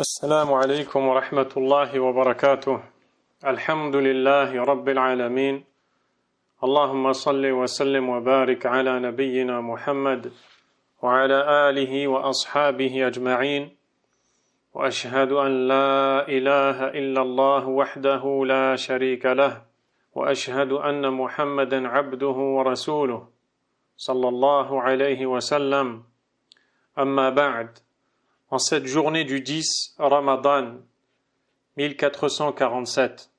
السلام عليكم ورحمة الله وبركاته. الحمد لله رب العالمين. اللهم صل وسلم وبارك على نبينا محمد وعلى آله وأصحابه أجمعين. وأشهد أن لا إله إلا الله وحده لا شريك له وأشهد أن محمدا عبده ورسوله صلى الله عليه وسلم. أما بعد. En cette journée du 10 Ramadan 1447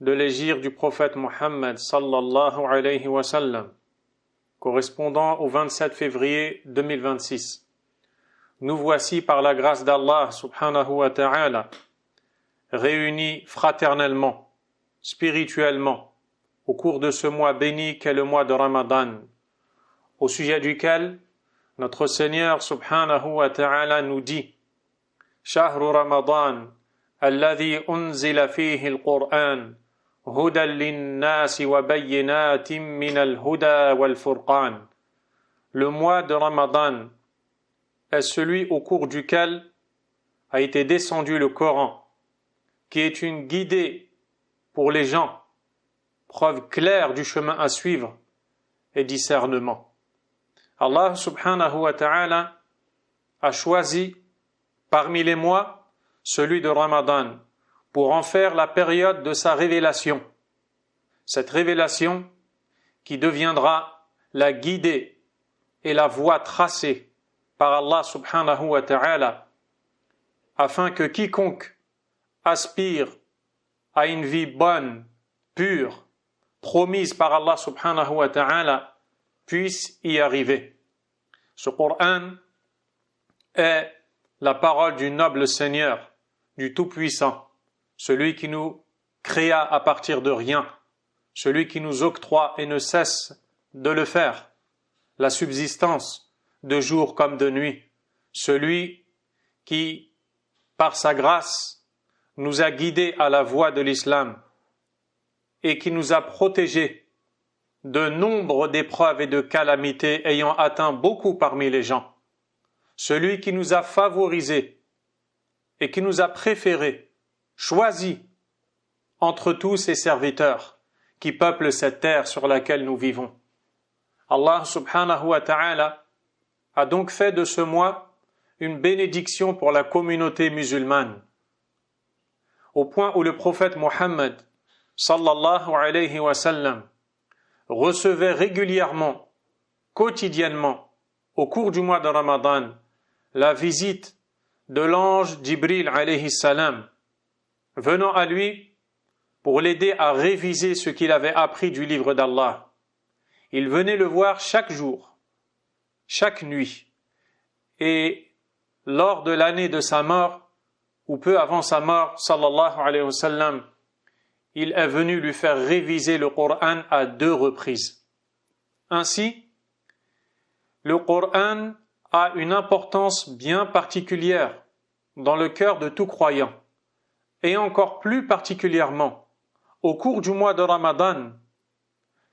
de l'hégire du prophète Mohammed sallallahu alayhi wa sallam, correspondant au 27 février 2026, nous voici par la grâce d'Allah subhanahu wa ta'ala réunis fraternellement, spirituellement, au cours de ce mois béni qu'est le mois de Ramadan, au sujet duquel notre Seigneur subhanahu wa ta'ala nous dit: Shahru Ramadan alladhi unzila fihi al-Qur'an hudan lin-nasi wa bayyinatin min al-huda wal-furqan. Le mois de Ramadan est celui au cours duquel a été descendu le Coran, qui est une guidée pour les gens, preuve claire du chemin à suivre et discernement. Allah subhanahu wa ta'ala a choisi parmi les mois celui de Ramadan pour en faire la période de sa révélation. Cette révélation qui deviendra la guidée et la voie tracée par Allah subhanahu wa ta'ala afin que quiconque aspire à une vie bonne, pure, promise par Allah subhanahu wa ta'ala puisse y arriver. Ce Coran est la parole du noble Seigneur, du Tout-Puissant, celui qui nous créa à partir de rien, celui qui nous octroie et ne cesse de le faire, la subsistance de jour comme de nuit, celui qui, par sa grâce, nous a guidés à la voie de l'islam et qui nous a protégés de nombre d'épreuves et de calamités ayant atteint beaucoup parmi les gens, celui qui nous a favorisés et qui nous a préférés, choisis entre tous ses serviteurs qui peuplent cette terre sur laquelle nous vivons. Allah subhanahu wa ta'ala a donc fait de ce mois une bénédiction pour la communauté musulmane, au point où le prophète Mohammed sallallahu alayhi wa sallam recevait régulièrement, quotidiennement, au cours du mois de Ramadan, la visite de l'ange Jibril alayhi salam, venant à lui pour l'aider à réviser ce qu'il avait appris du livre d'Allah. Il venait le voir chaque jour, chaque nuit, et lors de l'année de sa mort, ou peu avant sa mort, sallallahu alayhi wa sallam, il est venu lui faire réviser le Coran à 2 reprises. Ainsi, le Coran a une importance bien particulière dans le cœur de tout croyant, et encore plus particulièrement au cours du mois de Ramadan.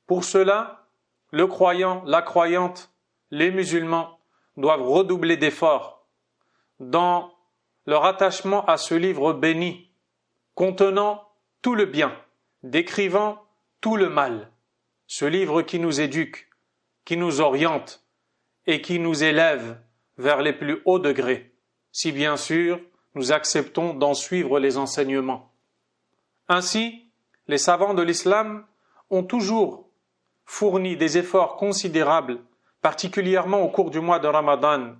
Pour cela, le croyant, la croyante, les musulmans doivent redoubler d'efforts dans leur attachement à ce livre béni, contenant tout le bien, décrivant tout le mal. Ce livre qui nous éduque, qui nous oriente et qui nous élève vers les plus hauts degrés, si bien sûr nous acceptons d'en suivre les enseignements. Ainsi, les savants de l'islam ont toujours fourni des efforts considérables, particulièrement au cours du mois de Ramadan,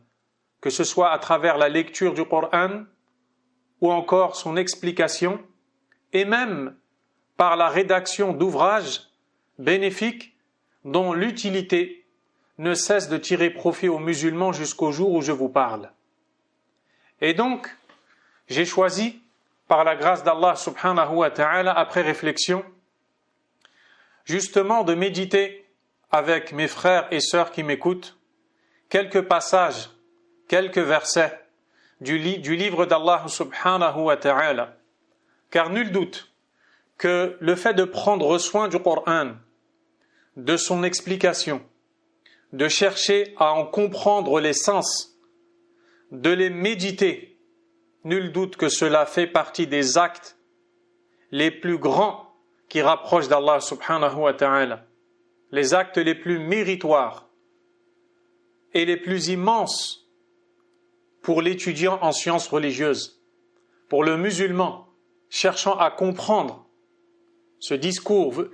que ce soit à travers la lecture du Coran ou encore son explication, et même par la rédaction d'ouvrages bénéfiques dont l'utilité ne cesse de tirer profit aux musulmans jusqu'au jour où je vous parle. Et donc, j'ai choisi, par la grâce d'Allah subhanahu wa ta'ala, après réflexion, justement de méditer avec mes frères et sœurs qui m'écoutent, quelques passages, quelques versets du livre d'Allah subhanahu wa ta'ala. Car nul doute que le fait de prendre soin du Coran, de son explication, de chercher à en comprendre les sens, de les méditer, Nul doute que cela fait partie des actes les plus grands qui rapprochent d'Allah subhanahu wa ta'ala, les actes les plus méritoires et les plus immenses pour l'étudiant en sciences religieuses, pour le musulman cherchant à comprendre ce discours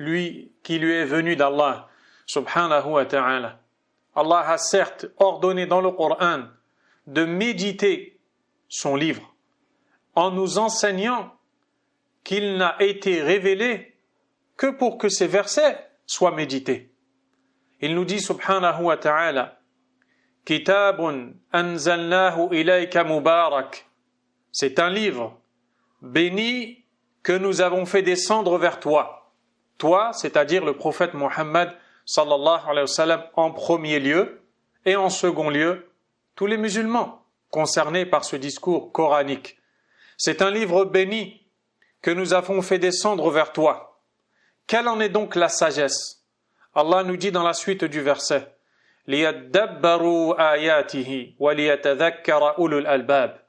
qui lui est venu d'Allah subhanahu wa ta'ala. Allah a certes ordonné dans le Coran de méditer son livre en nous enseignant qu'il n'a été révélé que pour que ces versets soient médités. Il nous dit subhanahu wa ta'ala: Kitabun anzalnahu ilayka mubarak. C'est un livre béni que nous avons fait descendre vers toi. Toi, c'est-à-dire le prophète Mohammed sallallahu alayhi wa sallam en premier lieu, et en second lieu, tous les musulmans concernés par ce discours coranique. C'est un livre béni que nous avons fait descendre vers toi. Quelle en est donc la sagesse? Allah nous dit dans la suite du verset: لِيَدَّبَّرُوا آيَاتِهِ وَلِيَتَذَكَّرَ أُولُو الْأَلْبَابِ,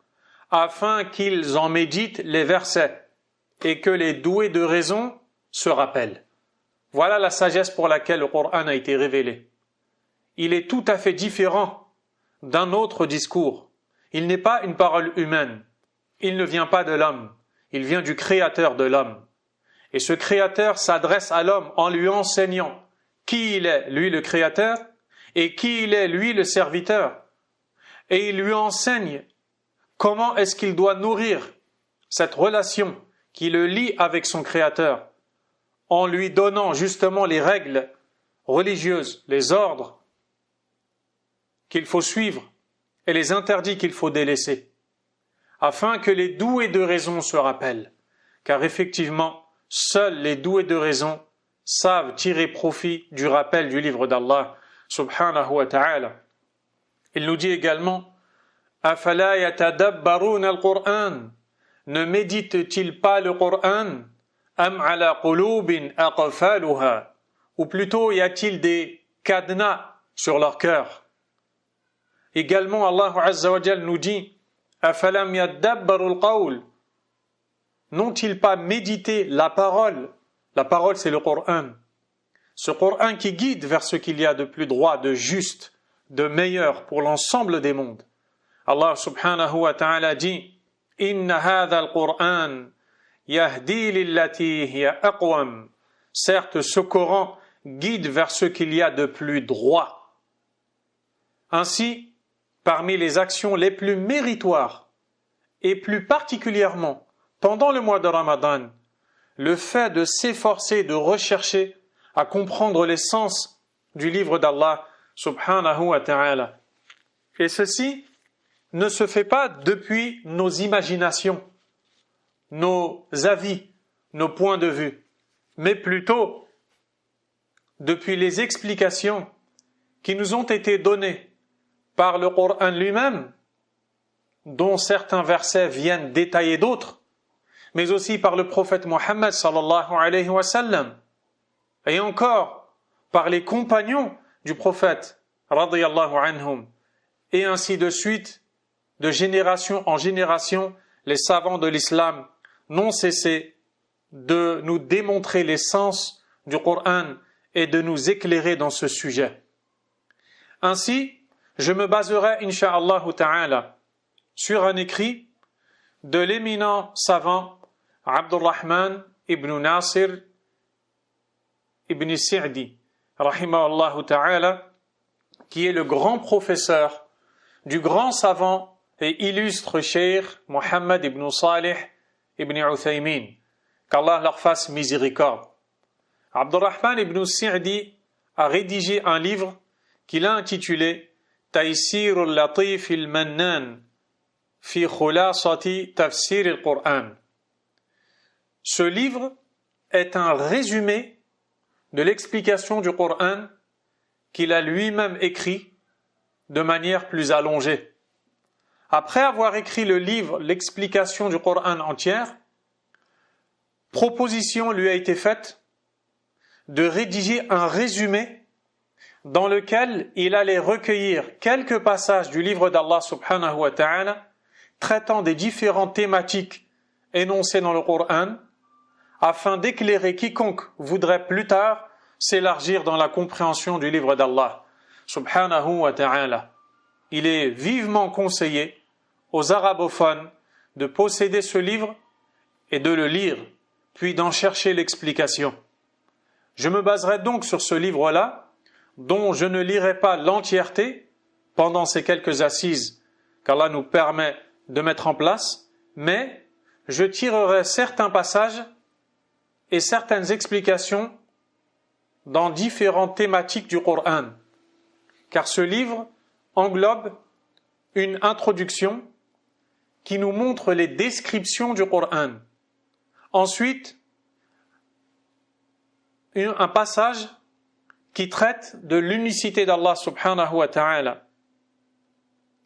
afin qu'ils en méditent les versets et que les doués de raison se rappellent. Voilà la sagesse pour laquelle le Coran a été révélé. Il est tout à fait différent d'un autre discours. Il n'est pas une parole humaine. Il ne vient pas de l'homme. Il vient du Créateur de l'homme. Et ce Créateur s'adresse à l'homme en lui enseignant qui il est, lui le Créateur, et qui il est, lui le serviteur. Et il lui enseigne comment est-ce qu'il doit nourrir cette relation qui le lie avec son Créateur, en lui donnant justement les règles religieuses, les ordres qu'il faut suivre et les interdits qu'il faut délaisser, afin que les doués de raison se rappellent, car effectivement, seuls les doués de raison savent tirer profit du rappel du livre d'Allah subhanahu wa ta'ala. Il nous dit également: Afala yatadabbaruna al-Qur'an, ne médite-t-il pas le Qur'an? Am ala qulubin aqfaluha, ou plutôt y a-t-il des cadenas sur leur cœur? Également, Allah Azza wa Jal nous dit: Afalam yadabbaru al-qawl, n'ont-ils pas médité la parole? La parole, c'est le Coran. Ce Coran qui guide vers ce qu'il y a de plus droit, de juste, de meilleur pour l'ensemble des mondes. Allah subhanahu wa ta'ala dit: Inna hadha al-Qur'an yahdi lillati hiya aqwam. Certes, ce Coran guide vers ce qu'il y a de plus droit. Ainsi, parmi les actions les plus méritoires, et plus particulièrement pendant le mois de Ramadan, le fait de s'efforcer de rechercher à comprendre l'essence du livre d'Allah subhanahu wa ta'ala. Et ceci ne se fait pas depuis nos imaginations, nos avis, nos points de vue, mais plutôt depuis les explications qui nous ont été données par le Coran lui-même, dont certains versets viennent détailler d'autres, mais aussi par le prophète Mohammed sallallahu alayhi wa sallam, et encore par les compagnons du prophète radiyallahu anhum, et ainsi de suite, de génération en génération, les savants de l'islam n'ont cessé de nous démontrer l'essence du Coran et de nous éclairer dans ce sujet. Ainsi, je me baserai, incha'Allah ta'ala, sur un écrit de l'éminent savant Abdurrahman ibn Nasir ibn Sa'di, rahimahullah ta'ala, qui est le grand professeur du grand savant et illustre cheikh Mohammed ibn Salih ibn Uthaymin, qu'Allah leur fasse miséricorde. Abdurrahman ibn Sa'di a rédigé un livre qu'il a intitulé Taysir al-Latif al-Mannan fi khulasati tafsir al-Qur'an. Ce livre est un résumé de l'explication du Coran qu'il a lui-même écrit de manière plus allongée. Après avoir écrit le livre, l'explication du Coran entière, proposition lui a été faite de rédiger un résumé dans lequel il allait recueillir quelques passages du livre d'Allah subhanahu wa ta'ala traitant des différentes thématiques énoncées dans le Coran, afin d'éclairer quiconque voudrait plus tard s'élargir dans la compréhension du livre d'Allah, subhanahu wa ta'ala. Il est vivement conseillé aux arabophones de posséder ce livre et de le lire, puis d'en chercher l'explication. Je me baserai donc sur ce livre-là, dont je ne lirai pas l'entièreté pendant ces quelques assises qu'Allah nous permet de mettre en place, mais je tirerai certains passages et certaines explications dans différentes thématiques du Coran, car ce livre englobe une introduction qui nous montre les descriptions du Coran. Ensuite, un passage qui traite de l'unicité d'Allah subhanahu wa ta'ala,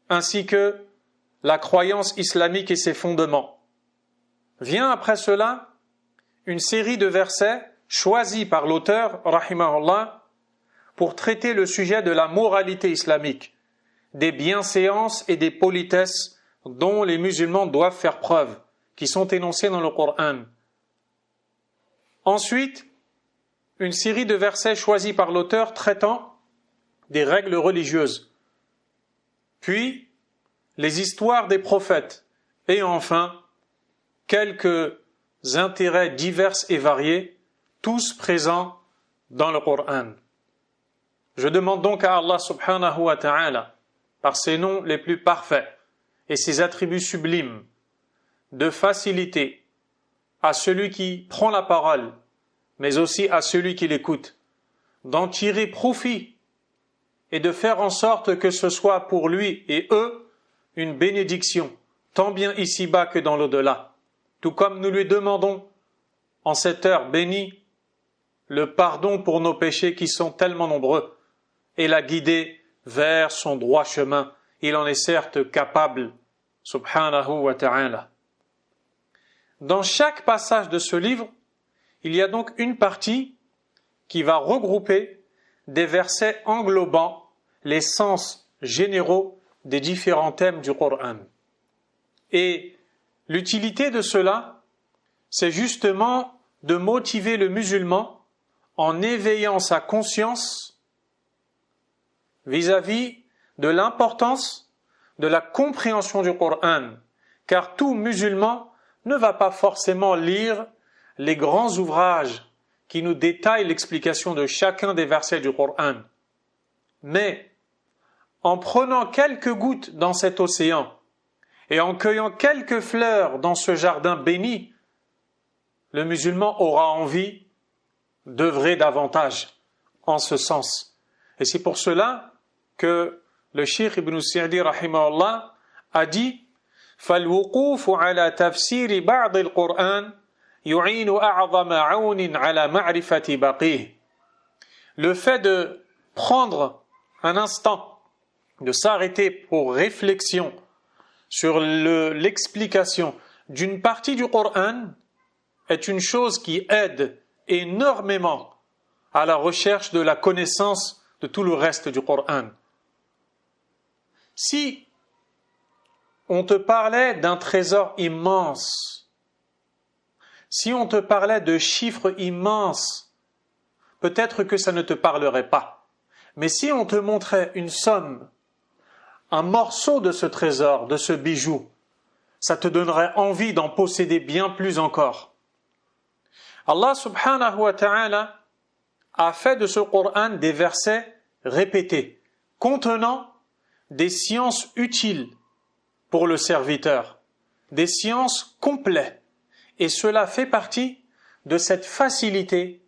ainsi que la croyance islamique et ses fondements. Vient après cela une série de versets choisis par l'auteur, rahimahullah, pour traiter le sujet de la moralité islamique, des bienséances et des politesses dont les musulmans doivent faire preuve, qui sont énoncés dans le Coran. Ensuite, une série de versets choisis par l'auteur traitant des règles religieuses, puis les histoires des prophètes, et enfin quelques intérêts divers et variés, tous présents dans le Coran. Je demande donc à Allah subhanahu wa ta'ala, par ses noms les plus parfaits et ses attributs sublimes, de faciliter à celui qui prend la parole, mais aussi à celui qui l'écoute, d'en tirer profit et de faire en sorte que ce soit pour lui et eux une bénédiction, tant bien ici-bas que dans l'au-delà, tout comme nous lui demandons en cette heure bénie le pardon pour nos péchés qui sont tellement nombreux et la guider vers son droit chemin. Il en est certes capable, subhanahu wa ta'ala. Dans chaque passage de ce livre, il y a donc une partie qui va regrouper des versets englobant les sens généraux des différents thèmes du Coran. Et l'utilité de cela, c'est justement de motiver le musulman en éveillant sa conscience vis-à-vis de l'importance de la compréhension du Coran, car tout musulman ne va pas forcément lire les grands ouvrages qui nous détaillent l'explication de chacun des versets du Coran. Mais en prenant quelques gouttes dans cet océan et en cueillant quelques fleurs dans ce jardin béni, le musulman aura envie d'œuvrer davantage en ce sens. Et c'est pour cela que le Cheikh Ibn Sa'di rahimahullah a dit فالوقوف على تفسير بعض القرآن يعين أعظم عون على معرفة باقيه. Le fait de prendre un instant, de s'arrêter pour réflexion sur l'explication d'une partie du Coran est une chose qui aide énormément à la recherche de la connaissance de tout le reste du Coran. Si on te parlait d'un trésor immense, si on te parlait de chiffres immenses, peut-être que ça ne te parlerait pas. Mais si on te montrait une somme, un morceau de ce trésor, de ce bijou, ça te donnerait envie d'en posséder bien plus encore. Allah subhanahu wa ta'ala a fait de ce Coran des versets répétés, contenant des sciences utiles pour le serviteur, des sciences complètes. Et cela fait partie de cette facilité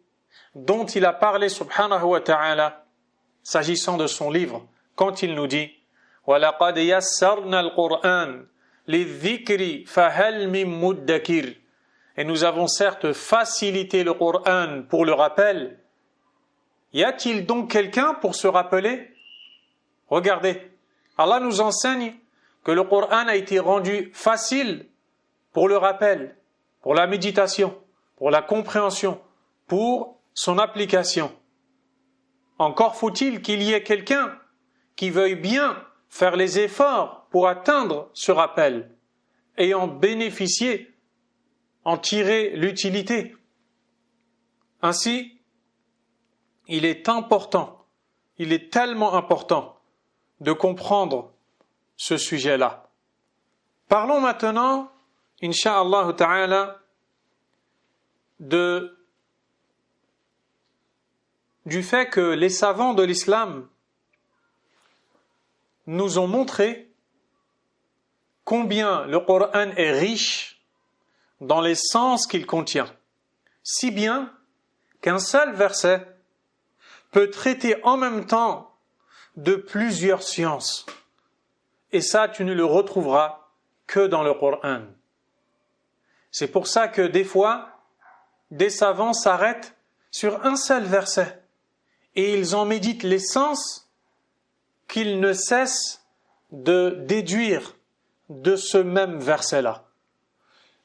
dont il a parlé subhanahu wa ta'ala s'agissant de son livre, quand il nous dit وَلَقَدْ يَسَّرْنَا الْقُرْآنَ لِلذِّكْرِ فَهَلْ مِن مُدَّكِرٍ. Et nous avons certes facilité le Coran pour le rappel. Y a-t-il donc quelqu'un pour se rappeler? Regardez, Allah nous enseigne que le Coran a été rendu facile pour le rappel, pour la méditation, pour la compréhension, pour son application. Encore faut-il qu'il y ait quelqu'un qui veuille bien faire les efforts pour atteindre ce rappel. et en bénéficier, en tirer l'utilité. Ainsi, il est tellement important de comprendre ce sujet-là. Parlons maintenant, incha'Allah ta'ala, du fait que les savants de l'islam nous ont montré combien le Coran est riche dans les sens qu'il contient, si bien qu'un seul verset peut traiter en même temps de plusieurs sciences. Et ça, tu ne le retrouveras que dans le Coran. C'est pour ça que des fois, des savants s'arrêtent sur un seul verset et ils en méditent les sens qu'ils ne cessent de déduire de ce même verset-là.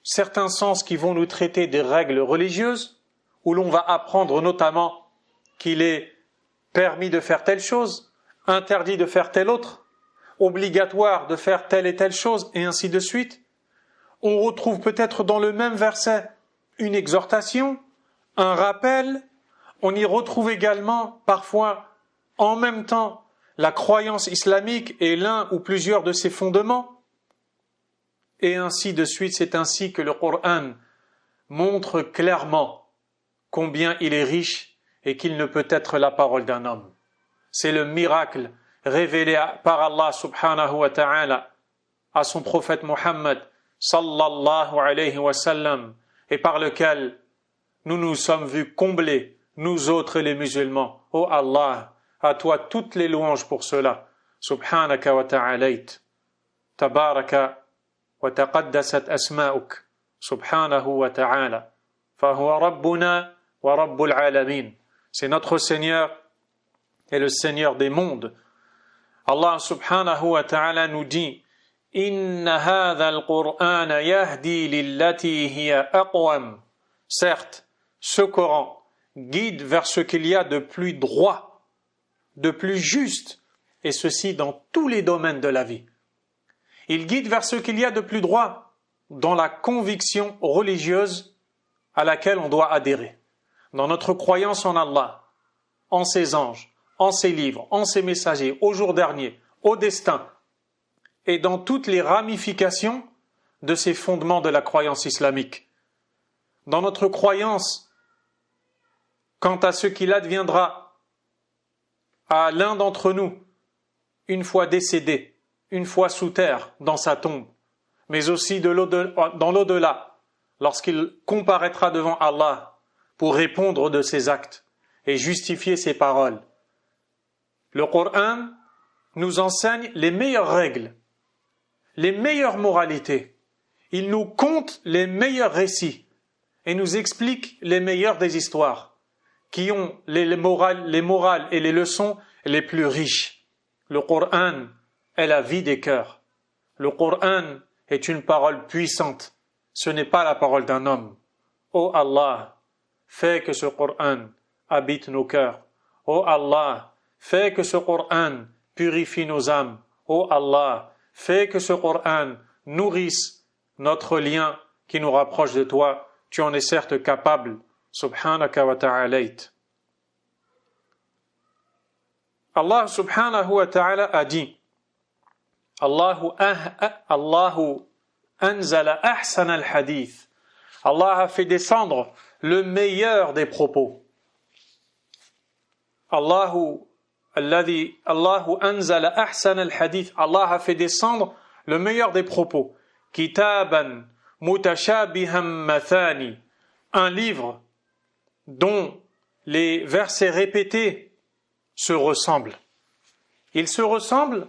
Certains sens qui vont nous traiter des règles religieuses, où l'on va apprendre notamment qu'il est permis de faire telle chose, interdit de faire telle autre, obligatoire de faire telle et telle chose, et ainsi de suite. On retrouve peut-être dans le même verset une exhortation, un rappel. On y retrouve également parfois en même temps la croyance islamique et l'un ou plusieurs de ses fondements. Et ainsi de suite, c'est ainsi que le Coran montre clairement combien il est riche et qu'il ne peut être la parole d'un homme. C'est le miracle révélé par Allah subhanahu wa ta'ala à son prophète Muhammad sallallahu alayhi wa sallam et par lequel nous nous sommes vus combler, nous autres les musulmans. Oh Allah, à toi toutes les louanges pour cela. Subhanaka wa ta'alayt. Tabaraka wa taqaddasat asma'uk. Subhanahu wa ta'ala. Fahuwa rabbuna wa rabbul alamin. C'est notre Seigneur et le Seigneur des mondes. Allah subhanahu wa ta'ala nous dit: Inna hadha al-Qur'ana yahdi lillati hiya aqwam. Certes, ce Coran guide vers ce qu'il y a de plus droit, de plus juste, et ceci dans tous les domaines de la vie. Il guide vers ce qu'il y a de plus droit dans la conviction religieuse à laquelle on doit adhérer, dans notre croyance en Allah, en ses anges, en ses livres, en ses messagers, au jour dernier, au destin, et dans toutes les ramifications de ces fondements de la croyance islamique. Dans notre croyance quant à ce qu'il adviendra à l'un d'entre nous, une fois décédé, une fois sous terre, dans sa tombe, mais aussi dans l'au-delà, lorsqu'il comparaîtra devant Allah pour répondre de ses actes et justifier ses paroles. Le Coran nous enseigne les meilleures règles, les meilleures moralités. Il nous conte les meilleurs récits et nous explique les meilleures des histoires qui ont les morales et les leçons les plus riches. Le Coran est la vie des cœurs. Le Coran est une parole puissante. Ce n'est pas la parole d'un homme. Ô Allah, fais que ce Coran habite nos cœurs. Ô Allah, fais que ce Coran purifie nos âmes. Ô Allah, fais que ce Coran nourrisse notre lien qui nous rapproche de toi. Tu en es certes capable. Subhanaka wa ta'alayt. Allah subhanahu wa ta'ala a dit: Allahu anzala ahsan al-hadith. Allah a fait descendre le meilleur des propos. Allahu anzala ahsan al-hadith. Allah a fait descendre le meilleur des propos. Kitaban mutashabihan mathani. Un livre dont les versets répétés se ressemblent. Ils se ressemblent.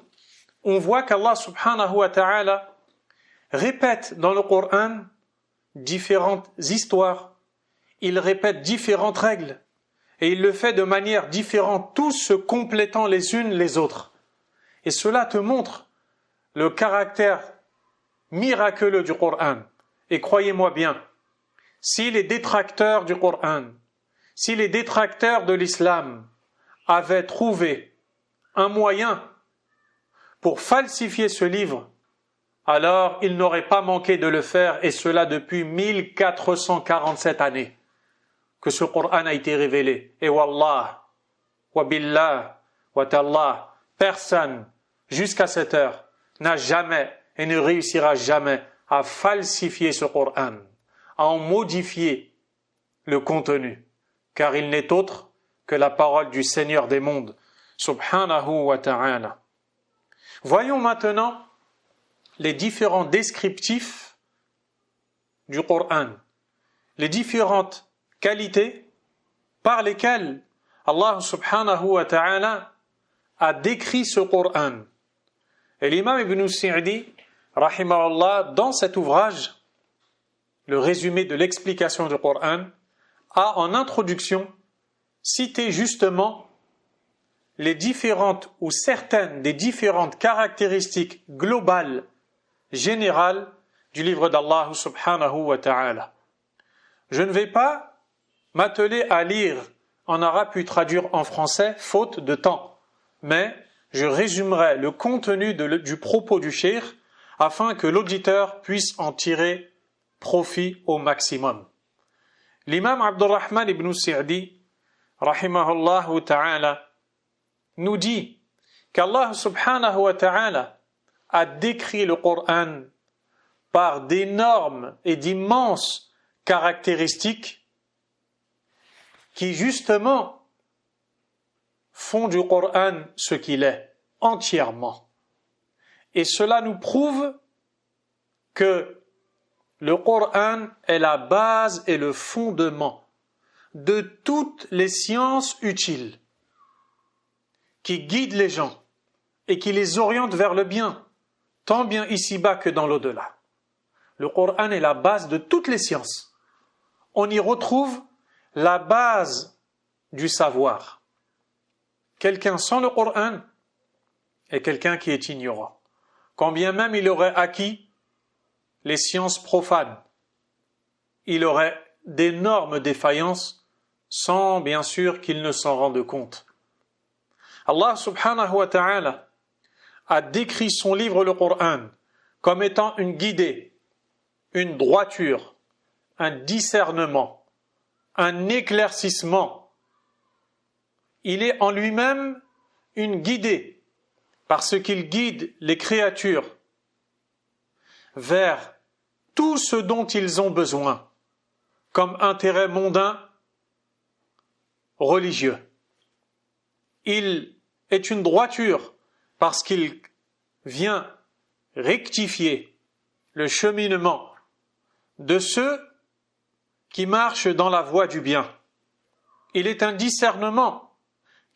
On voit qu'Allah subhanahu wa ta'ala répète dans le Coran différentes histoires, il répète différentes règles, et il le fait de manière différente, tous se complétant les unes les autres. Et cela te montre le caractère miraculeux du Coran. Et croyez-moi bien, si les détracteurs du Coran, si les détracteurs de l'islam avaient trouvé un moyen pour falsifier ce livre, alors il n'aurait pas manqué de le faire, et cela depuis 1447 années que ce Coran a été révélé. Et wallah, wa billah, wa tallah, personne jusqu'à cette heure n'a jamais et ne réussira jamais à falsifier ce Coran, à en modifier le contenu, car il n'est autre que la parole du Seigneur des mondes, subhanahu wa ta'ala. Voyons maintenant les différents descriptifs du Coran, les différentes qualités par lesquelles Allah subhanahu wa ta'ala a décrit ce Coran. Et l'imam Ibn Sa'di, rahimahullah, dans cet ouvrage, le résumé de l'explication du Coran, a en introduction cité justement les différentes ou certaines des différentes caractéristiques globales, générales du livre d'Allah subhanahu wa ta'ala. Je ne vais pas m'atteler à lire en arabe puis traduire en français, faute de temps, mais je résumerai le contenu du propos du cheikh afin que l'auditeur puisse en tirer profit au maximum. L'imam Abdurrahman ibn Sa'di, rahimahullah ta'ala, nous dit qu'Allah subhanahu wa ta'ala a décrit le Coran par d'énormes et d'immenses caractéristiques qui justement font du Coran ce qu'il est, entièrement. Et cela nous prouve que le Coran est la base et le fondement de toutes les sciences utiles qui guident les gens et qui les orientent vers le bien, tant bien ici-bas que dans l'au-delà. Le Coran est la base de toutes les sciences. On y retrouve la base du savoir. Quelqu'un sans le Coran est quelqu'un qui est ignorant. Quand bien même il aurait acquis les sciences profanes, il aurait d'énormes défaillances sans bien sûr qu'il ne s'en rende compte. Allah subhanahu wa ta'ala a décrit son livre le Coran comme étant une guidée, une droiture, un discernement, un éclaircissement. Il est en lui-même une guidée parce qu'il guide les créatures vers tout ce dont ils ont besoin comme intérêt mondain, religieux. Il est une droiture parce qu'il vient rectifier le cheminement de ceux qui marchent dans la voie du bien. Il est un discernement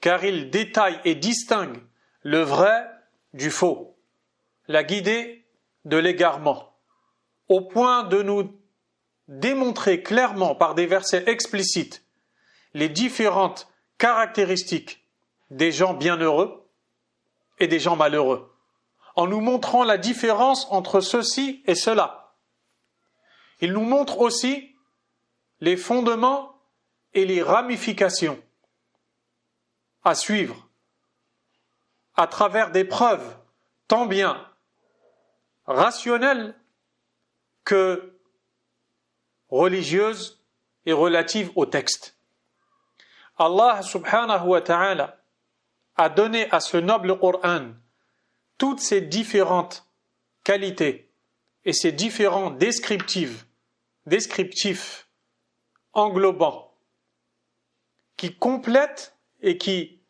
car il détaille et distingue le vrai du faux, la guidée de l'égarement, au point de nous démontrer clairement par des versets explicites les différentes caractéristiques des gens bienheureux et des gens malheureux, en nous montrant la différence entre ceci et cela. Il nous montre aussi les fondements et les ramifications à suivre à travers des preuves tant bien rationnelles que religieuses et relatives au texte. Allah subhanahu wa ta'ala a donné à ce noble Coran toutes ces différentes qualités et ces différents descriptifs englobants qui complètent et qui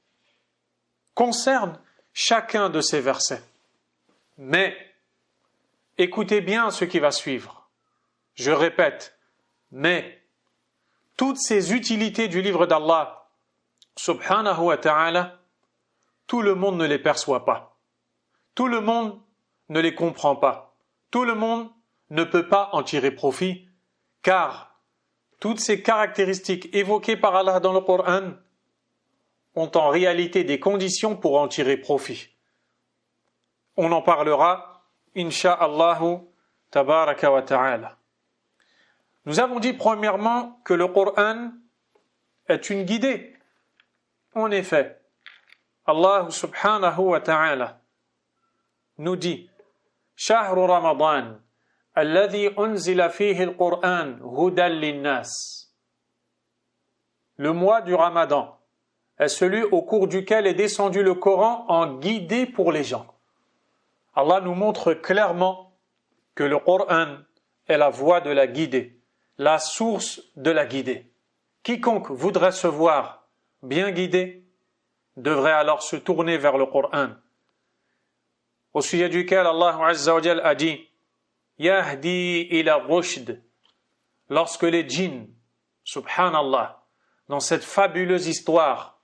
concernent chacun de ces versets. Mais écoutez bien ce qui va suivre. Je répète, mais toutes ces utilités du livre d'Allah subhanahu wa ta'ala, tout le monde ne les perçoit pas. Tout le monde ne les comprend pas. Tout le monde ne peut pas en tirer profit, car toutes ces caractéristiques évoquées par Allah dans le Coran ont en réalité des conditions pour en tirer profit. On en parlera, insha'Allahu tabaraka wa ta'ala. Nous avons dit premièrement que le Coran est une guidée. En effet, Allah subhanahu wa ta'ala nous dit: شهر رمضان الذي أنزل فيه القرآن هدى للناس. Le mois du Ramadan est celui au cours duquel est descendu le Coran en guidé pour les gens. Allah nous montre clairement que le Coran est la voie de la guidée, la source de la guidée. Quiconque voudrait se voir bien guidé devrait alors se tourner vers le Coran, au sujet duquel Allah Azza wa Jal a dit Yahdi ila rushd, lorsque les djinns, subhanallah, dans cette fabuleuse histoire,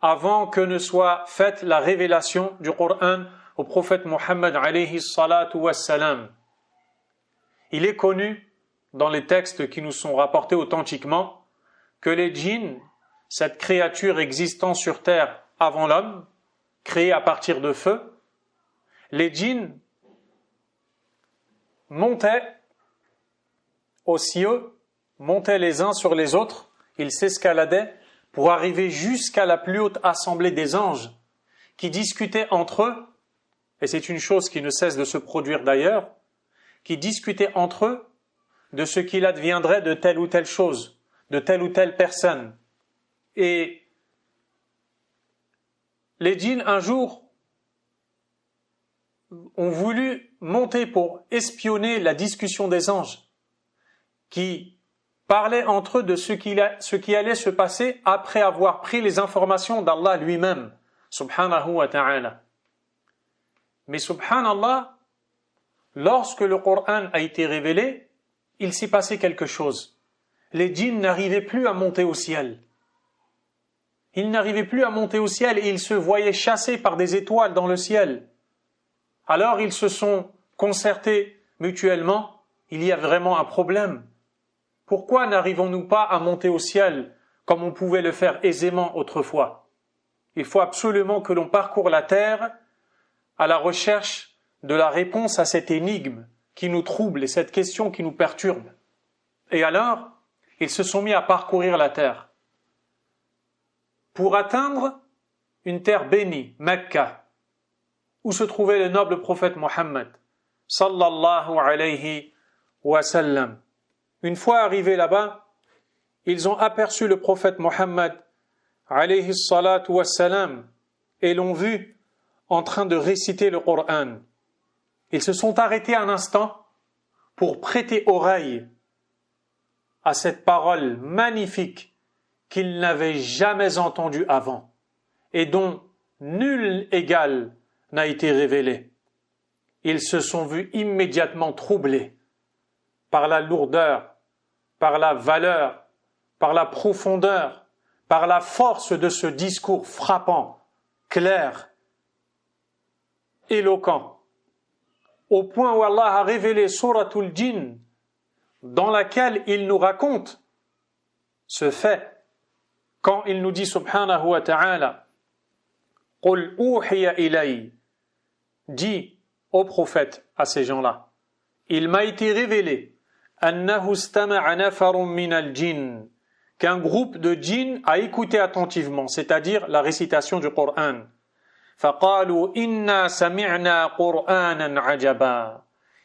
avant que ne soit faite la révélation du Coran au prophète Muhammad alayhi salatu wassalam, il est connu dans les textes qui nous sont rapportés authentiquement que les djinns, cette créature existant sur terre avant l'homme, créée à partir de feu, les djinns montaient aux cieux, montaient les uns sur les autres, ils s'escaladaient pour arriver jusqu'à la plus haute assemblée des anges qui discutaient entre eux, et c'est une chose qui ne cesse de se produire d'ailleurs, qui discutaient entre eux de ce qu'il adviendrait de telle ou telle chose, de telle ou telle personne. Et les djinns, un jour, ont voulu monter pour espionner la discussion des anges, qui parlaient entre eux de ce qui allait se passer après avoir pris les informations d'Allah lui-même, subhanahu wa ta'ala. Mais subhanallah, lorsque le Coran a été révélé, il s'est passé quelque chose. Les djinns n'arrivaient plus à monter au ciel. Ils n'arrivaient plus à monter au ciel et ils se voyaient chassés par des étoiles dans le ciel. Alors ils se sont concertés mutuellement, il y a vraiment un problème. Pourquoi n'arrivons-nous pas à monter au ciel comme on pouvait le faire aisément autrefois? Il faut absolument que l'on parcourt la terre à la recherche de la réponse à cette énigme qui nous trouble et cette question qui nous perturbe. Et alors, ils se sont mis à parcourir la terre pour atteindre une terre bénie, Mecca, où se trouvait le noble prophète Mohammed, sallallahu alayhi wa sallam. Une fois arrivés là-bas, ils ont aperçu le prophète Mohammed, alayhi salatu wa sallam, et l'ont vu en train de réciter le Coran. Ils se sont arrêtés un instant pour prêter oreille à cette parole magnifique qu'ils n'avaient jamais entendue avant et dont nul égal n'a été révélé. Ils se sont vus immédiatement troublés par la lourdeur, par la valeur, par la profondeur, par la force de ce discours frappant, clair, éloquent, au point où Allah a révélé Suratul Jinn, dans laquelle il nous raconte ce fait, quand il nous dit subhanahu wa ta'ala Qul uhiya ilay, dit au prophète, à ces gens-là, il m'a été révélé annahu istama'a nafarun min al-jinn, qu'un groupe de djinns a écouté attentivement, c'est-à-dire la récitation du Coran. فَقَالُوا إِنَّا سَمِعْنَا قُرْآنًا عَجَبًا.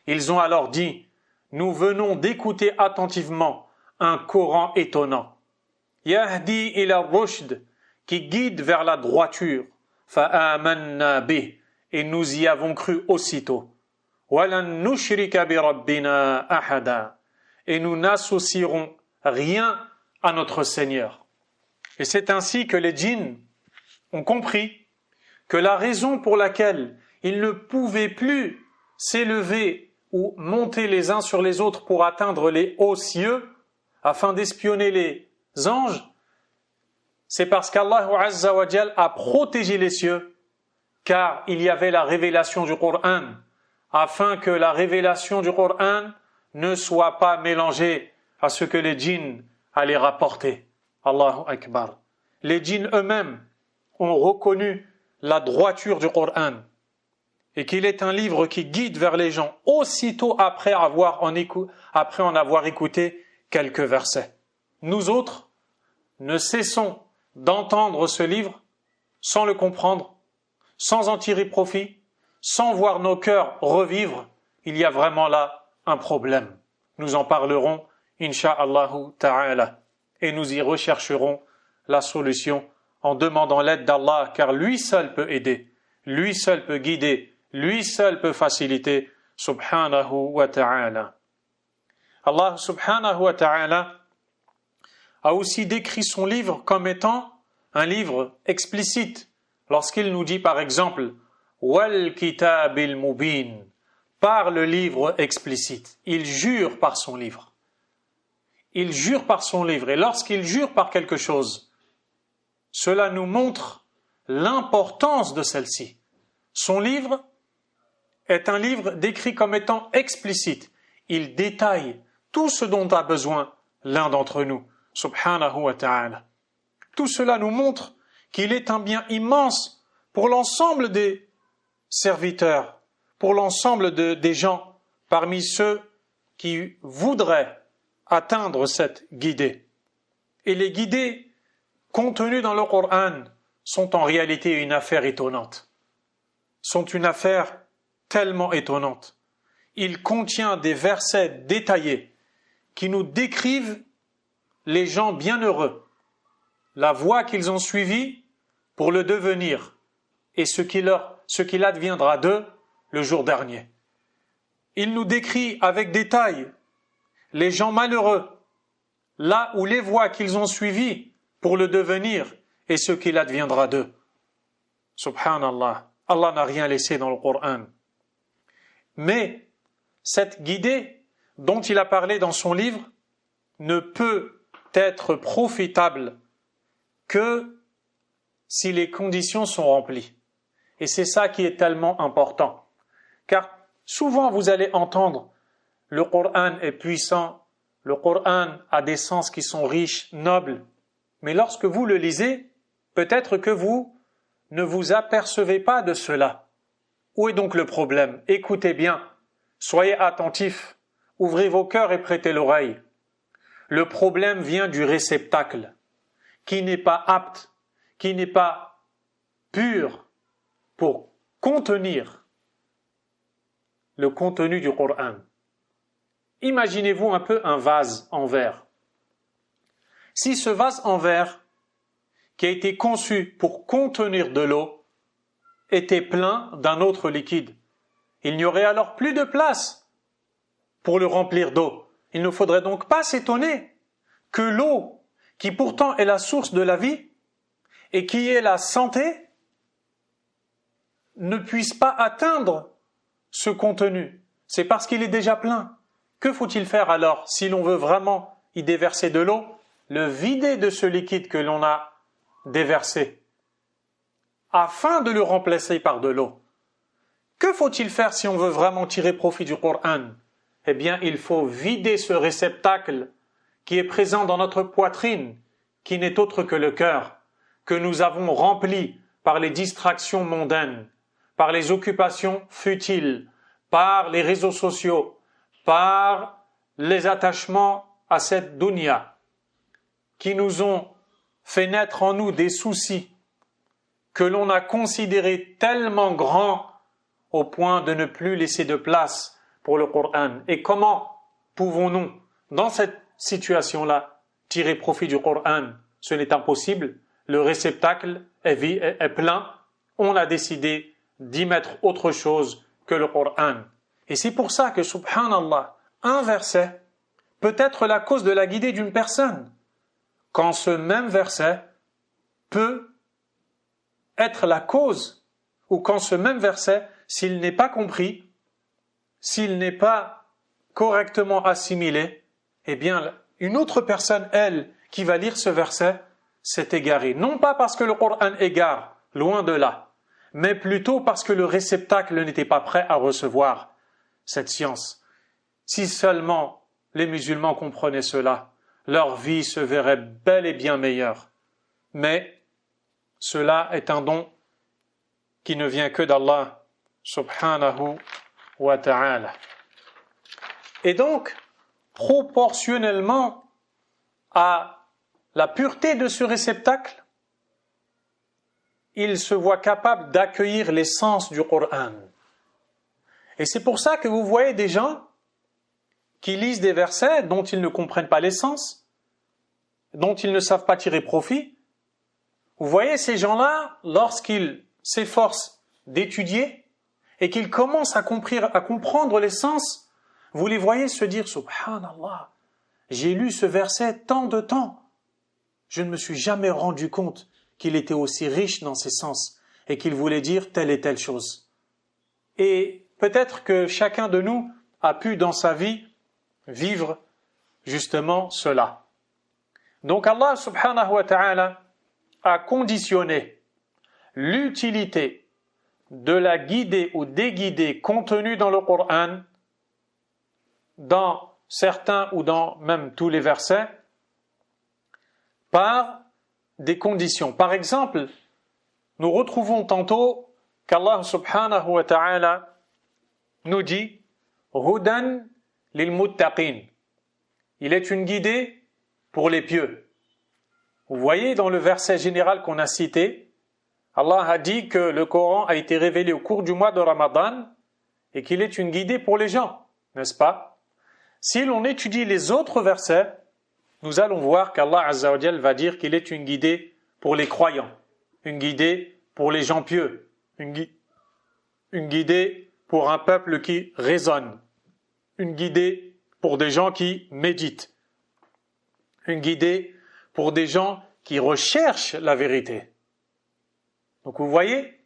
Ils ont alors dit, nous venons d'écouter attentivement un Coran étonnant. يَهْدِي إِلَى الرُّشْدِ, qui guide vers la droiture. فَآمَنَّا بِهِ, et nous y avons cru aussitôt. وَلَن نُشْرِكَ بِرَبِّنَا أَحَدًا, et nous n'associerons rien à notre Seigneur. Et c'est ainsi que les djinns ont compris que la raison pour laquelle ils ne pouvaient plus s'élever ou monter les uns sur les autres pour atteindre les hauts cieux, afin d'espionner les anges, c'est parce qu'Allah Azza wa Jal a protégé les cieux, car il y avait la révélation du Coran, afin que la révélation du Coran ne soit pas mélangée à ce que les djinns allaient rapporter. Allahu Akbar. Les djinns eux-mêmes ont reconnu la droiture du Coran et qu'il est un livre qui guide vers les gens aussitôt après en avoir écouté quelques versets. Nous autres ne cessons d'entendre ce livre sans le comprendre, sans en tirer profit, sans voir nos cœurs revivre il y a vraiment là un problème. Nous en parlerons, incha'Allah ta'ala, et nous y rechercherons la solution en demandant l'aide d'Allah, car lui seul peut aider, lui seul peut guider, lui seul peut faciliter, subhanahu wa ta'ala. Allah subhanahu wa ta'ala a aussi décrit son livre comme étant un livre explicite, lorsqu'il nous dit par exemple « Wal kitabil mubin » par le livre explicite. Il jure par son livre. Il jure par son livre. Et lorsqu'il jure par quelque chose, cela nous montre l'importance de celle-ci. Son livre est un livre décrit comme étant explicite. Il détaille tout ce dont a besoin l'un d'entre nous, subhanahu wa ta'ala. Tout cela nous montre qu'il est un bien immense pour l'ensemble des serviteurs, pour l'ensemble des gens parmi ceux qui voudraient atteindre cette guidée. Et les guidées contenues dans le Coran sont en réalité une affaire étonnante, sont une affaire tellement étonnante. Il contient des versets détaillés qui nous décrivent les gens bienheureux, la voie qu'ils ont suivie pour le devenir et ce qu'il adviendra d'eux le jour dernier. Il nous décrit avec détail les gens malheureux, là où les voies qu'ils ont suivies pour le devenir et ce qu'il adviendra d'eux. Subhanallah, Allah n'a rien laissé dans le Coran. Mais cette guidée dont il a parlé dans son livre ne peut être profitable que si les conditions sont remplies. Et c'est ça qui est tellement important. Car souvent vous allez entendre le Coran est puissant, le Coran a des sens qui sont riches, nobles. Mais lorsque vous le lisez, peut-être que vous ne vous apercevez pas de cela. Où est donc le problème? Écoutez bien, soyez attentifs, ouvrez vos cœurs et prêtez l'oreille. Le problème vient du réceptacle, qui n'est pas apte, qui n'est pas pur pour contenir le contenu du Coran. Imaginez-vous un peu un vase en verre. Si ce vase en verre, qui a été conçu pour contenir de l'eau, était plein d'un autre liquide, il n'y aurait alors plus de place pour le remplir d'eau. Il ne faudrait donc pas s'étonner que l'eau, qui pourtant est la source de la vie et qui est la santé, ne puisse pas atteindre ce contenu. C'est parce qu'il est déjà plein. Que faut-il faire alors si l'on veut vraiment y déverser de l'eau? Le vider de ce liquide que l'on a déversé, afin de le remplacer par de l'eau. Que faut-il faire si on veut vraiment tirer profit du Coran? Eh bien, il faut vider ce réceptacle qui est présent dans notre poitrine, qui n'est autre que le cœur, que nous avons rempli par les distractions mondaines, par les occupations futiles, par les réseaux sociaux, par les attachements à cette dunya, qui nous ont fait naître en nous des soucis que l'on a considérés tellement grands au point de ne plus laisser de place pour le Coran. Et comment pouvons-nous, dans cette situation-là, tirer profit du Coran? Ce n'est impossible. Le réceptacle est plein. On a décidé d'y mettre autre chose que le Coran. Et c'est pour ça que, subhanallah, un verset peut être la cause de la guidée d'une personne, quand ce même verset peut être la cause, ou quand ce même verset, s'il n'est pas compris, s'il n'est pas correctement assimilé, eh bien, une autre personne, elle, qui va lire ce verset, s'est égarée. Non pas parce que le Coran égare, loin de là, mais plutôt parce que le réceptacle n'était pas prêt à recevoir cette science. Si seulement les musulmans comprenaient cela, leur vie se verrait bel et bien meilleure. Mais cela est un don qui ne vient que d'Allah subhanahu wa ta'ala. Et donc, proportionnellement à la pureté de ce réceptacle, il se voit capable d'accueillir l'essence du Coran. Et c'est pour ça que vous voyez des gens qui lisent des versets dont ils ne comprennent pas l'essence, dont ils ne savent pas tirer profit. Vous voyez ces gens-là, lorsqu'ils s'efforcent d'étudier et qu'ils commencent à comprendre l'essence, vous les voyez se dire « Subhanallah, j'ai lu ce verset tant de temps, je ne me suis jamais rendu compte qu'il était aussi riche dans ses sens et qu'il voulait dire telle et telle chose. » Et peut-être que chacun de nous a pu dans sa vie vivre justement cela. Donc Allah subhanahu wa ta'ala a conditionné l'utilité de la guider ou déguider contenue dans le Coran, dans certains ou dans même tous les versets, par des conditions. Par exemple, nous retrouvons tantôt qu'Allah subhanahu wa ta'ala nous dit « Hudan lil muttaqin » il est une guidée pour les pieux. Vous voyez dans le verset général qu'on a cité, Allah a dit que le Coran a été révélé au cours du mois de Ramadan et qu'il est une guidée pour les gens, n'est-ce pas? Si l'on étudie les autres versets, nous allons voir qu'Allah Azza wa Jal va dire qu'il est une guidée pour les croyants, une guidée pour les gens pieux, une guidée pour un peuple qui raisonne, une guidée pour des gens qui méditent, une guidée pour des gens qui recherchent la vérité. Donc vous voyez,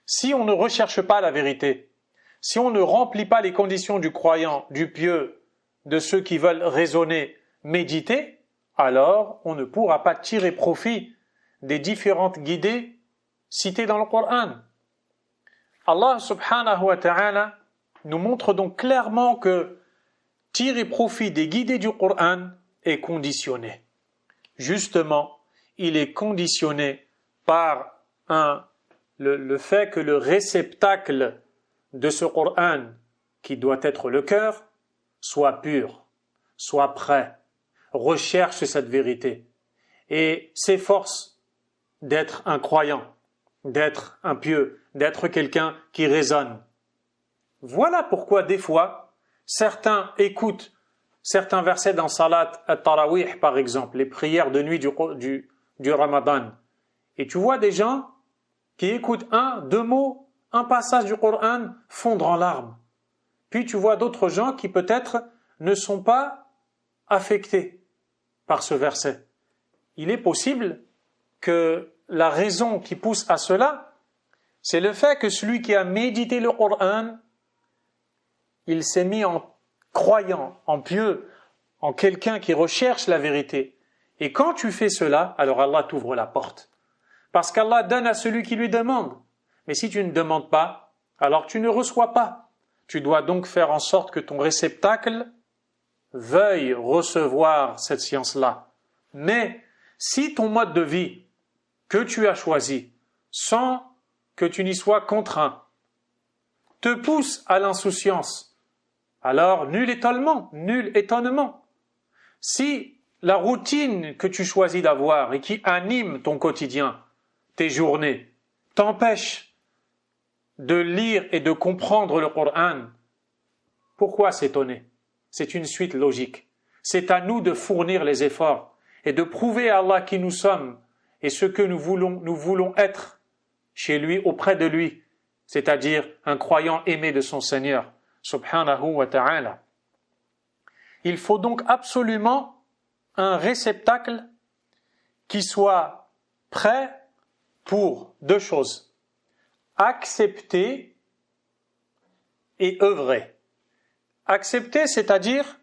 si on ne recherche pas la vérité, si on ne remplit pas les conditions du croyant, du pieux, de ceux qui veulent raisonner, méditer, alors on ne pourra pas tirer profit des différentes guidées citées dans le Coran. Allah subhanahu wa ta'ala nous montre donc clairement que tirer profit des guidées du Coran est conditionné. Justement, il est conditionné par le fait que le réceptacle de ce Coran, qui doit être le cœur, soit pur, soit prêt, recherche cette vérité et s'efforce d'être un croyant, d'être un pieux, d'être quelqu'un qui raisonne. Voilà pourquoi des fois, certains écoutent certains versets dans Salat al-Tarawih par exemple, les prières de nuit du Ramadan. Et tu vois des gens qui écoutent deux mots, un passage du Coran fondre en larmes. Puis tu vois d'autres gens qui peut-être ne sont pas affectés par ce verset. Il est possible que la raison qui pousse à cela, c'est le fait que celui qui a médité le Coran, il s'est mis en croyant, en pieux, en quelqu'un qui recherche la vérité. Et quand tu fais cela, alors Allah t'ouvre la porte. Parce qu'Allah donne à celui qui lui demande. Mais si tu ne demandes pas, alors tu ne reçois pas. Tu dois donc faire en sorte que ton réceptacle veuille recevoir cette science-là. Mais si ton mode de vie que tu as choisi, sans que tu n'y sois contraint, te pousse à l'insouciance, alors nul étonnement. Si la routine que tu choisis d'avoir et qui anime ton quotidien, tes journées, t'empêche de lire et de comprendre le Coran, pourquoi s'étonner? C'est une suite logique. C'est à nous de fournir les efforts et de prouver à Allah qui nous sommes et ce que nous voulons être chez lui, auprès de lui, c'est-à-dire un croyant aimé de son Seigneur, subhanahu wa ta'ala. Il faut donc absolument un réceptacle qui soit prêt pour deux choses: accepter et œuvrer. Accepter, c'est-à-dire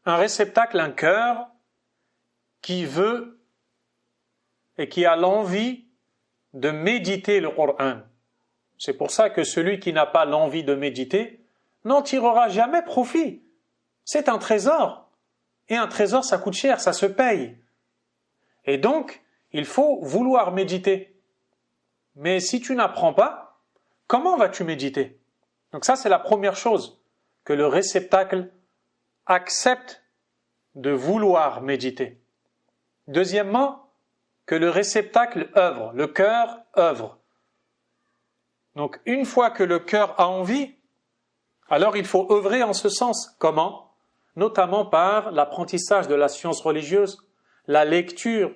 un réceptacle, un cœur qui veut et qui a l'envie de méditer le Coran. C'est pour ça que celui qui n'a pas l'envie de méditer n'en tirera jamais profit. C'est un trésor. Et un trésor, ça coûte cher, ça se paye. Et donc, il faut vouloir méditer. Mais si tu n'apprends pas, comment vas-tu méditer? Donc ça, c'est la première chose, que le réceptacle accepte de vouloir méditer. Deuxièmement, que le réceptacle œuvre, le cœur œuvre. Donc une fois que le cœur a envie, Alors il faut œuvrer en ce sens. Comment? Notamment par l'apprentissage de la science religieuse, la lecture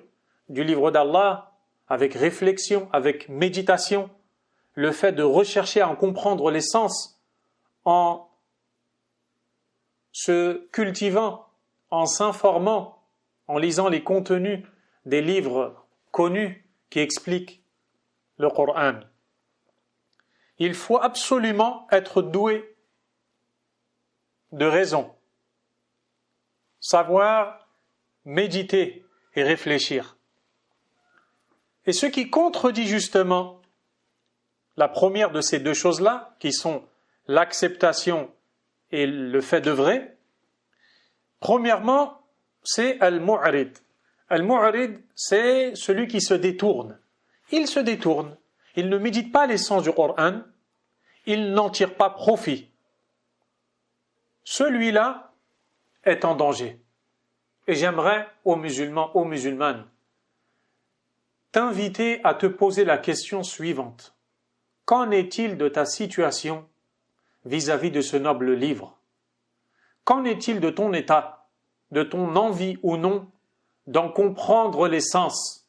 du livre d'Allah avec réflexion, avec méditation, le fait de rechercher à en comprendre les sens en se cultivant, en s'informant, en lisant les contenus des livres connus qui expliquent le Coran. Il faut absolument être doué de raison, savoir méditer et réfléchir. Et ce qui contredit justement la première de ces deux choses-là, qui sont l'acceptation et le fait d'œuvrer, premièrement, c'est al-mu'rid. Al-mu'rid, c'est celui qui se détourne. Il se détourne. Il ne médite pas les sens du Coran. Il n'en tire pas profit. Celui-là est en danger. Et j'aimerais, aux musulmans, aux musulmanes, t'inviter à te poser la question suivante. Qu'en est-il de ta situation vis-à-vis de ce noble livre? Qu'en est-il de ton état, de ton envie ou non d'en comprendre les sens?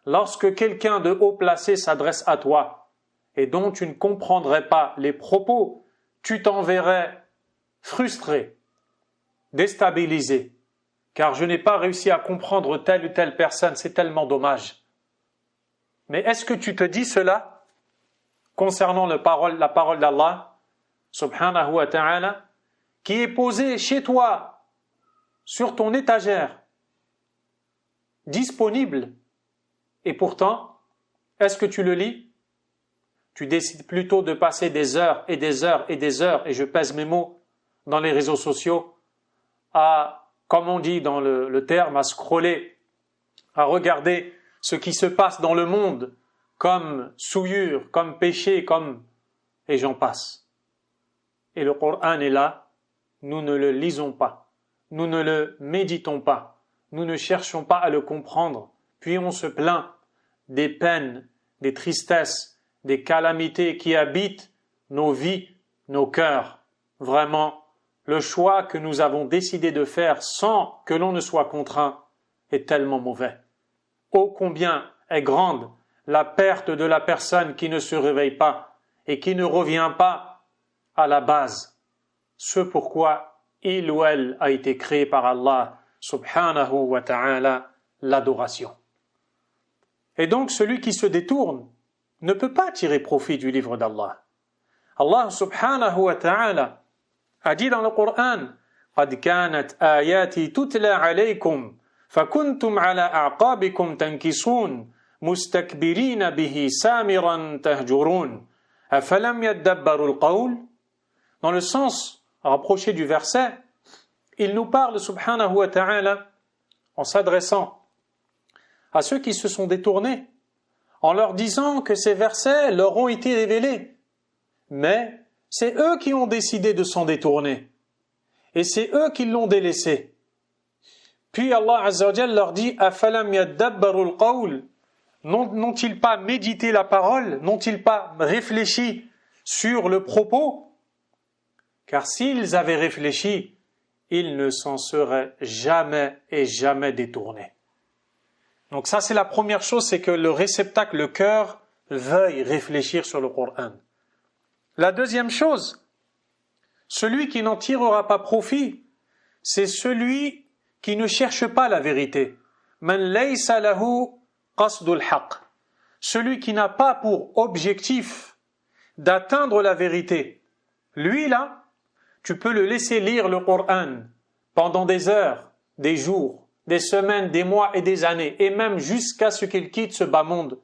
Lorsque quelqu'un de haut placé s'adresse à toi et dont tu ne comprendrais pas les propos, tu t'en verrais frustré, déstabilisé, car je n'ai pas réussi à comprendre telle ou telle personne, c'est tellement dommage. Mais est-ce que tu te dis cela concernant la parole d'Allah, subhanahu wa ta'ala, qui est posée chez toi, sur ton étagère, disponible, et pourtant, est-ce que tu le lis? Tu décides plutôt de passer des heures et des heures et des heures, et je pèse mes mots, dans les réseaux sociaux, à, comme on dit dans le terme, à scroller, à regarder ce qui se passe dans le monde, comme souillure, comme péché, et j'en passe. Et le Coran est là, nous ne le lisons pas, nous ne le méditons pas, nous ne cherchons pas à le comprendre, puis on se plaint des peines, des tristesses, des calamités qui habitent nos vies, nos cœurs. Vraiment, le choix que nous avons décidé de faire sans que l'on ne soit contraint est tellement mauvais. Ô combien est grande la perte de la personne qui ne se réveille pas et qui ne revient pas à la base, ce pourquoi il ou elle a été créé par Allah subhanahu wa ta'ala, l'adoration. Et donc celui qui se détourne ne peut pas tirer profit du livre d'Allah. Allah subhanahu wa ta'ala a dit dans le Coran قَدْ كَانَتْ آيَاتِي تُتْلَى عَلَيْكُمْ فَكُنْتُمْ عَلَى أَعْقَابِكُمْ تَنْكِصُونَ مُسْتَكْبِرِينَ بِهِ سَامِرًا تَهْجُرُونَ أَفَلَمْ يَدَّبَّرُوا الْقَوْلَ. Dans le sens rapproché du verset, il nous parle subhanahu wa ta'ala en s'adressant à ceux qui se sont détournés, en leur disant que ces versets leur ont été révélés. Mais c'est eux qui ont décidé de s'en détourner. Et c'est eux qui l'ont délaissé. Puis Allah Azza wa Jalla leur dit « Afalam yaddabbaru al-qawl » N'ont-ils pas médité la parole? N'ont-ils pas réfléchi sur le propos? Car s'ils avaient réfléchi, ils ne s'en seraient jamais et jamais détournés. Donc ça, c'est la première chose, c'est que le réceptacle, le cœur, veuille réfléchir sur le Coran. La deuxième chose, celui qui n'en tirera pas profit, c'est celui qui ne cherche pas la vérité. Man laysa lahu qasdul haqq. Celui qui n'a pas pour objectif d'atteindre la vérité. Lui, là, tu peux le laisser lire le Coran pendant des heures, des jours, des semaines, des mois et des années, et même jusqu'à ce qu'il quitte ce bas monde.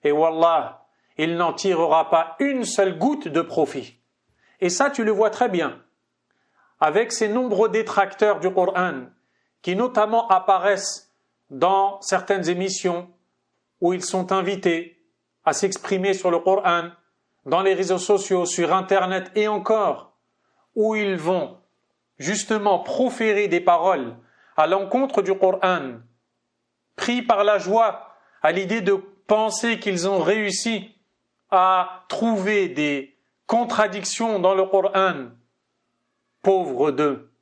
Et wallah, il n'en tirera pas une seule goutte de profit. Et ça, tu le vois très bien, avec ces nombreux détracteurs du Coran, qui notamment apparaissent dans certaines émissions où ils sont invités à s'exprimer sur le Coran, dans les réseaux sociaux, sur Internet et encore, où ils vont justement proférer des paroles à l'encontre du Coran, pris par la joie à l'idée de penser qu'ils ont réussi à trouver des contradictions dans le Coran. Pauvres d'eux,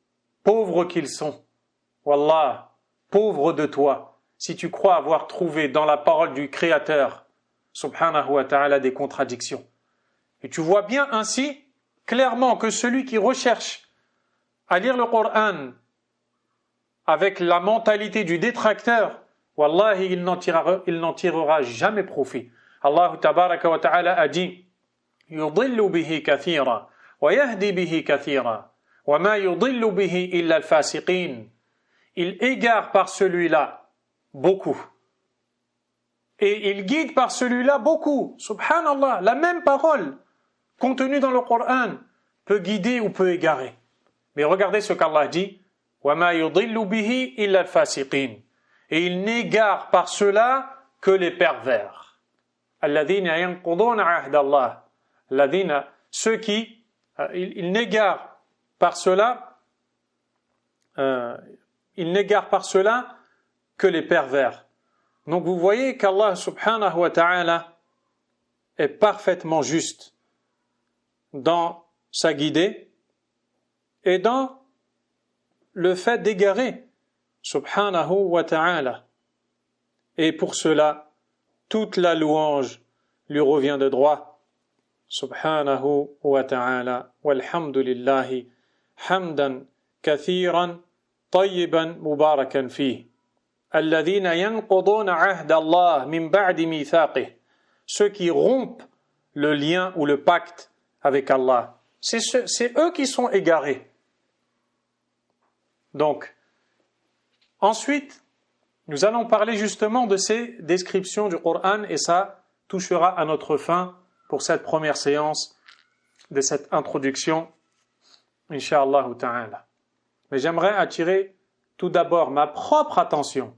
pauvres qu'ils sont. Wallah, pauvre de toi, si tu crois avoir trouvé dans la parole du Créateur, subhanahu wa ta'ala, des contradictions. Et tu vois bien ainsi, clairement, que celui qui recherche à lire le Coran avec la mentalité du détracteur, wallahi, il n'en tirera jamais profit. Allah tabaraka wa ta'ala a dit يُضِلُّ بِهِ كَثِيرًا وَيَهْدِي بِهِ كَثِيرًا وَمَا يُضِلُّ بِهِ إِلَّا الْفَاسِقِينَ. Il égare par celui-là beaucoup. Et il guide par celui-là beaucoup. Subhanallah, la même parole contenue dans le Coran peut guider ou peut égarer. Mais regardez ce qu'Allah dit وَمَا يُضِلُّ بِهِ إِلَّا الْفَاسِقِينَ. Et il n'égare par cela que les pervers. الَّذِينَ يَنْقُضُونَ عَهْدَ اللَّهِ. Ceux qui, ils n'égarent par cela, que les pervers. Donc vous voyez qu'Allah subhanahu wa ta'ala est parfaitement juste dans sa guidée et dans le fait d'égarer, subhanahu wa ta'ala. Et pour cela, toute la louange lui revient de droit, subhanahu wa ta'ala. Walhamdulillahi hamdan kathiran tayyiban mubarakan fih. الذين ينقضون عهد الله من بعد ميثاقه. Ceux qui rompent le lien ou le pacte avec Allah. C'est eux qui sont égarés. Donc, ensuite, nous allons parler justement de ces descriptions du Coran et ça touchera à notre fin pour cette première séance de cette introduction, Inch'Allah ta'ala. Mais j'aimerais attirer tout d'abord ma propre attention.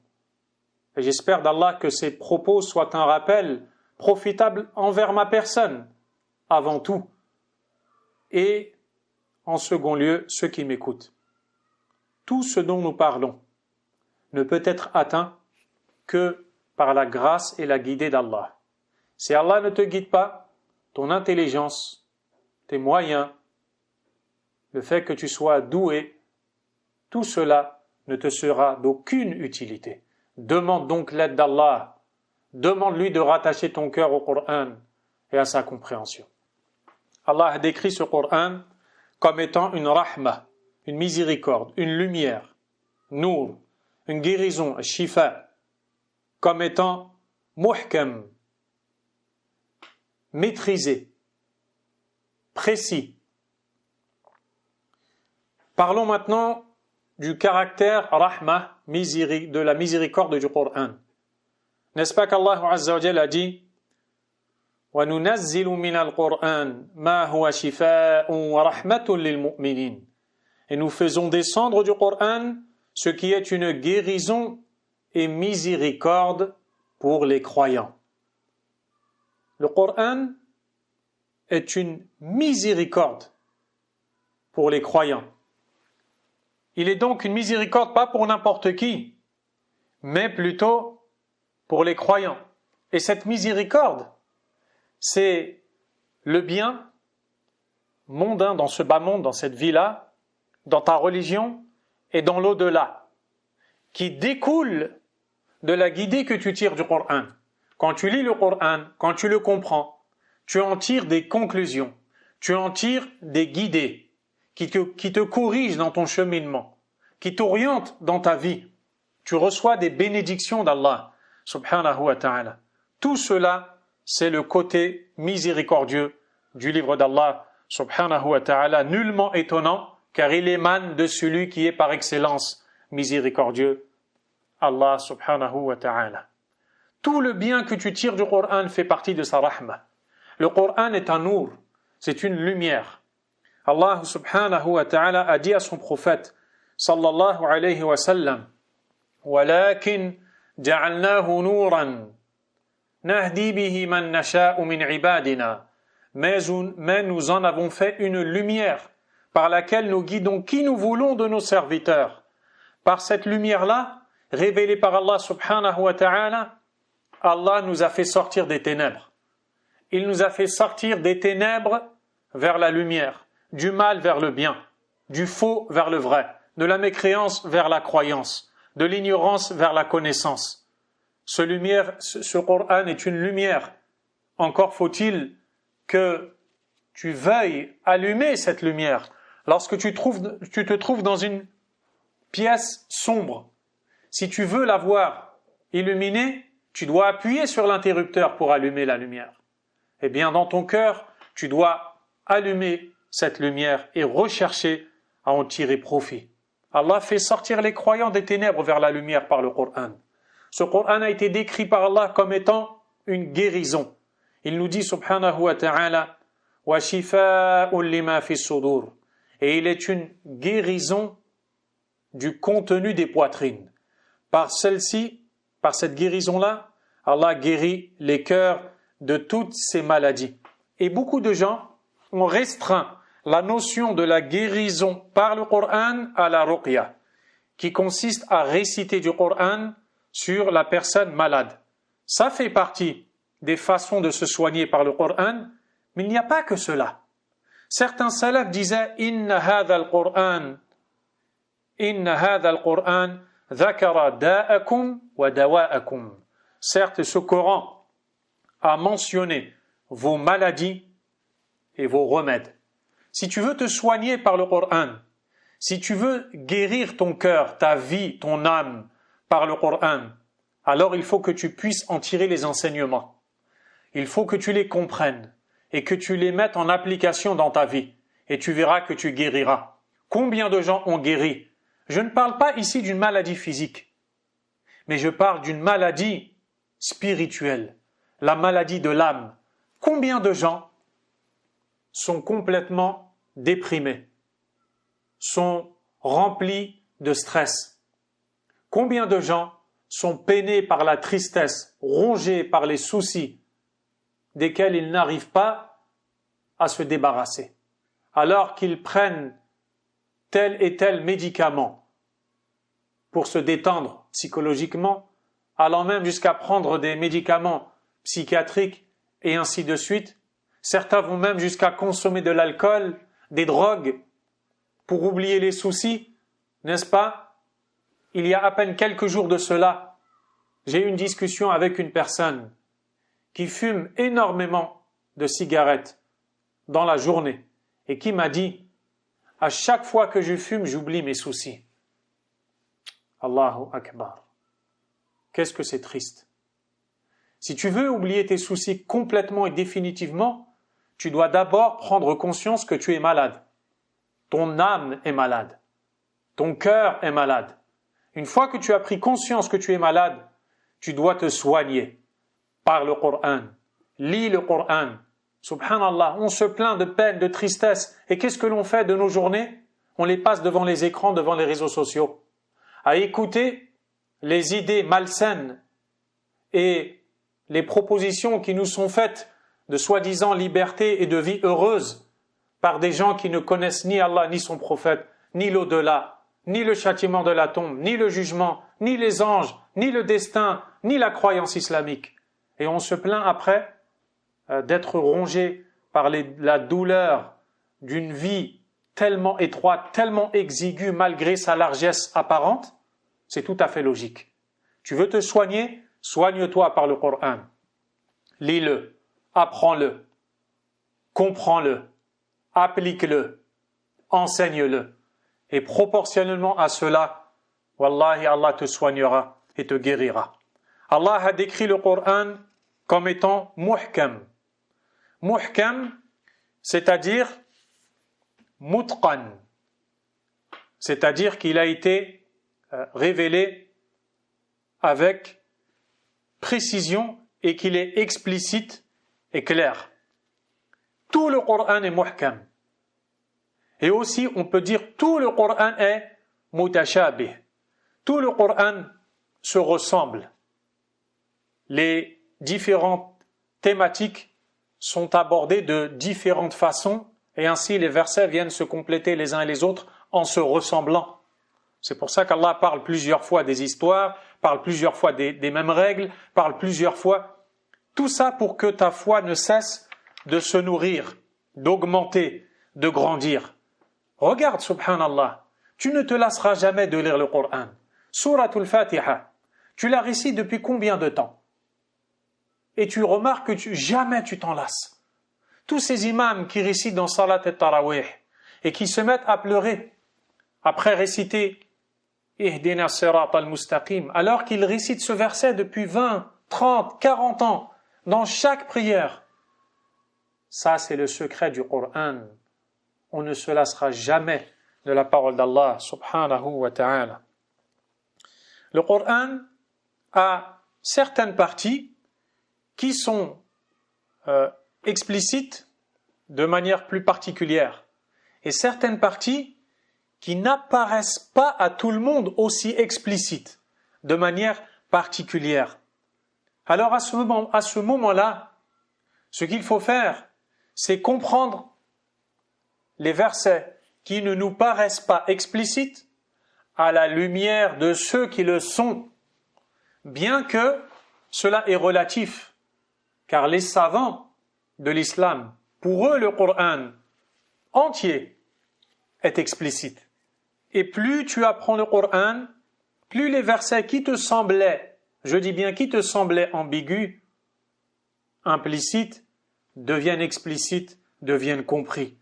Et j'espère d'Allah que ces propos soient un rappel profitable envers ma personne, avant tout. Et en second lieu, ceux qui m'écoutent. Tout ce dont nous parlons ne peut être atteint que par la grâce et la guidée d'Allah. Si Allah ne te guide pas, ton intelligence, tes moyens, le fait que tu sois doué, tout cela ne te sera d'aucune utilité. Demande donc l'aide d'Allah. Demande-lui de rattacher ton cœur au Coran et à sa compréhension. Allah a décrit ce Coran comme étant une rahma, une miséricorde, une lumière, nour, une guérison, shifa, comme étant muhkam, maîtrisé, précis. Parlons maintenant du caractère rahma, de la miséricorde du Coran. N'est-ce pas qu'Allah Azza wa Jalla a dit وَنُنَزِّلُ مِنَ الْقُرْآنِ مَا هُوَ شِفَاءٌ وَرَحْمَةٌ لِلْمُؤْمِنِينَ. Et nous faisons descendre du Coran ce qui est une guérison et miséricorde pour les croyants. Le Coran est une miséricorde pour les croyants. Il est donc une miséricorde pas pour n'importe qui, mais plutôt pour les croyants. Et cette miséricorde, c'est le bien mondain dans ce bas monde, dans cette vie-là, dans ta religion et dans l'au-delà, qui découle de la guidée que tu tires du Coran. Quand tu lis le Coran, quand tu le comprends, tu en tires des conclusions, tu en tires des guidées qui te corrigent dans ton cheminement, qui t'orientent dans ta vie. Tu reçois des bénédictions d'Allah, subhanahu wa ta'ala. Tout cela, c'est le côté miséricordieux du livre d'Allah, subhanahu wa ta'ala, nullement étonnant, car il émane de celui qui est par excellence miséricordieux, Allah subhanahu wa ta'ala. Tout le bien que tu tires du Coran fait partie de sa rahma. Le Coran est un nour, c'est une lumière. Allah subhanahu wa ta'ala a dit à son prophète, sallallahu alayhi wa sallam, وَلَكِنْ جَعَلْنَاهُ نُورًا نَهْدِي بِهِ مَنْ نَشَاءُ مِنْ عِبَادِنَا. Mais nous en avons fait une lumière par laquelle nous guidons qui nous voulons de nos serviteurs. Par cette lumière-là, révélée par Allah subhanahu wa ta'ala, Allah nous a fait sortir des ténèbres. Il nous a fait sortir des ténèbres vers la lumière, du mal vers le bien, du faux vers le vrai, de la mécréance vers la croyance, de l'ignorance vers la connaissance. Ce Coran est une lumière. Encore faut-il que tu veuilles allumer cette lumière. Lorsque tu te trouves dans une pièce sombre, si tu veux la voir illuminée, tu dois appuyer sur l'interrupteur pour allumer la lumière. Eh bien, dans ton cœur, tu dois allumer cette lumière et rechercher à en tirer profit. Allah fait sortir les croyants des ténèbres vers la lumière par le Coran. Ce Coran a été décrit par Allah comme étant une guérison. Il nous dit subhanahu wa ta'ala wa shifa'un lima fi sudur, et il est une guérison du contenu des poitrines. Par celle-ci, par cette guérison-là, Allah guérit les cœurs de toutes ces maladies. Et beaucoup de gens ont restreint la notion de la guérison par le Coran à la ruqya, qui consiste à réciter du Coran sur la personne malade. Ça fait partie des façons de se soigner par le Coran, mais il n'y a pas que cela. Certains salafs disaient « Inna hadha al-Qur'an dhakara da'akum wa dawa'akum » Certes, ce Coran a mentionné vos maladies et vos remèdes. Si tu veux te soigner par le Coran, si tu veux guérir ton cœur, ta vie, ton âme par le Coran, alors il faut que tu puisses en tirer les enseignements. Il faut que tu les comprennes et que tu les mettes en application dans ta vie. Et tu verras que tu guériras. Combien de gens ont guéri? Je ne parle pas ici d'une maladie physique, mais je parle d'une maladie spirituelle, la maladie de l'âme. Combien de gens sont complètement déprimés, sont remplis de stress? Combien de gens sont peinés par la tristesse, rongés par les soucis desquels ils n'arrivent pas à se débarrasser, alors qu'ils prennent tel et tel médicament pour se détendre psychologiquement, allant même jusqu'à prendre des médicaments psychiatriques et ainsi de suite. Certains vont même jusqu'à consommer de l'alcool, des drogues, pour oublier les soucis, n'est-ce pas? Il y a à peine quelques jours de cela, j'ai eu une discussion avec une personne qui fume énormément de cigarettes dans la journée et qui m'a dit « À chaque fois que je fume, j'oublie mes soucis. » Allahu Akbar. Qu'est-ce que c'est triste. Si tu veux oublier tes soucis complètement et définitivement, tu dois d'abord prendre conscience que tu es malade. Ton âme est malade. Ton cœur est malade. Une fois que tu as pris conscience que tu es malade, tu dois te soigner par le Coran. Lis le Coran. Subhanallah, on se plaint de peine, de tristesse. Et qu'est-ce que l'on fait de nos journées? On les passe devant les écrans, devant les réseaux sociaux, à écouter les idées malsaines et les propositions qui nous sont faites de soi-disant liberté et de vie heureuse par des gens qui ne connaissent ni Allah, ni son prophète, ni l'au-delà, ni le châtiment de la tombe, ni le jugement, ni les anges, ni le destin, ni la croyance islamique. Et on se plaint après d'être rongé par la douleur d'une vie tellement étroite, tellement exiguë malgré sa largesse apparente. C'est tout à fait logique. Tu veux te soigner? Soigne-toi par le Coran. Lis-le, apprends-le, comprends-le, applique-le, enseigne-le. Et proportionnellement à cela, wallahi, Allah te soignera et te guérira. Allah a décrit le Coran comme étant muhkam. Muhkam, c'est-à-dire mutqan, c'est-à-dire qu'il a été révélé avec précision et qu'il est explicite et clair. Tout le Coran est muhkam. Et aussi, on peut dire tout le Coran est mutashabih. Tout le Coran se ressemble. Les différentes thématiques sont abordées de différentes façons et ainsi les versets viennent se compléter les uns et les autres en se ressemblant. C'est pour ça qu'Allah parle plusieurs fois des histoires, parle plusieurs fois des mêmes règles, parle plusieurs fois. Tout ça pour que ta foi ne cesse de se nourrir d'augmenter, de grandir. Regarde, subhanallah, tu ne te lasseras jamais de lire le Coran. Souratul Fatiha, tu la récites depuis combien de temps? Et tu remarques que jamais tu t'en lasses. Tous ces imams qui récitent dans Salat et Tarawih et qui se mettent à pleurer après réciter Ihdina Sirat al-Mustaqim, alors qu'ils récitent ce verset depuis 20, 30, 40 ans dans chaque prière. Ça, c'est le secret du Coran. On ne se lassera jamais de la parole d'Allah subhanahu wa ta'ala. Le Coran a certaines parties qui sont explicites de manière plus particulière et certaines parties qui n'apparaissent pas à tout le monde aussi explicites de manière particulière. Alors à ce moment-là, ce qu'il faut faire, c'est comprendre les versets qui ne nous paraissent pas explicites à la lumière de ceux qui le sont, bien que cela est relatif, car les savants de l'islam, pour eux le Coran entier est explicite. Et plus tu apprends le Coran, plus les versets qui te semblaient, je dis bien qui te semblaient ambigus, implicites, deviennent explicites, deviennent compris.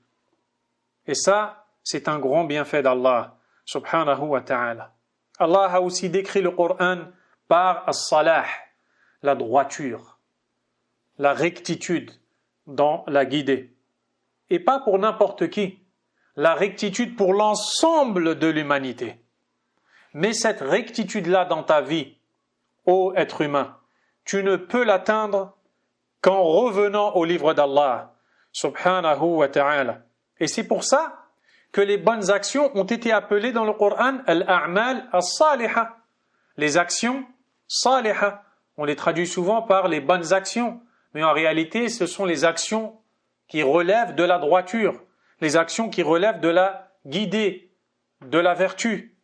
Et ça, c'est un grand bienfait d'Allah, subhanahu wa ta'ala. Allah a aussi décrit le Coran par as-salah, la droiture, la rectitude dans la guidée. Et pas pour n'importe qui, la rectitude pour l'ensemble de l'humanité. Mais cette rectitude-là dans ta vie, ô être humain, tu ne peux l'atteindre qu'en revenant au livre d'Allah, subhanahu wa ta'ala. Et c'est pour ça que les bonnes actions ont été appelées dans le Coran al-a'mal as-saliha. Les actions saliha. On les traduit souvent par les bonnes actions. Mais en réalité, ce sont les actions qui relèvent de la droiture, les actions qui relèvent de la guidée, de la vertu.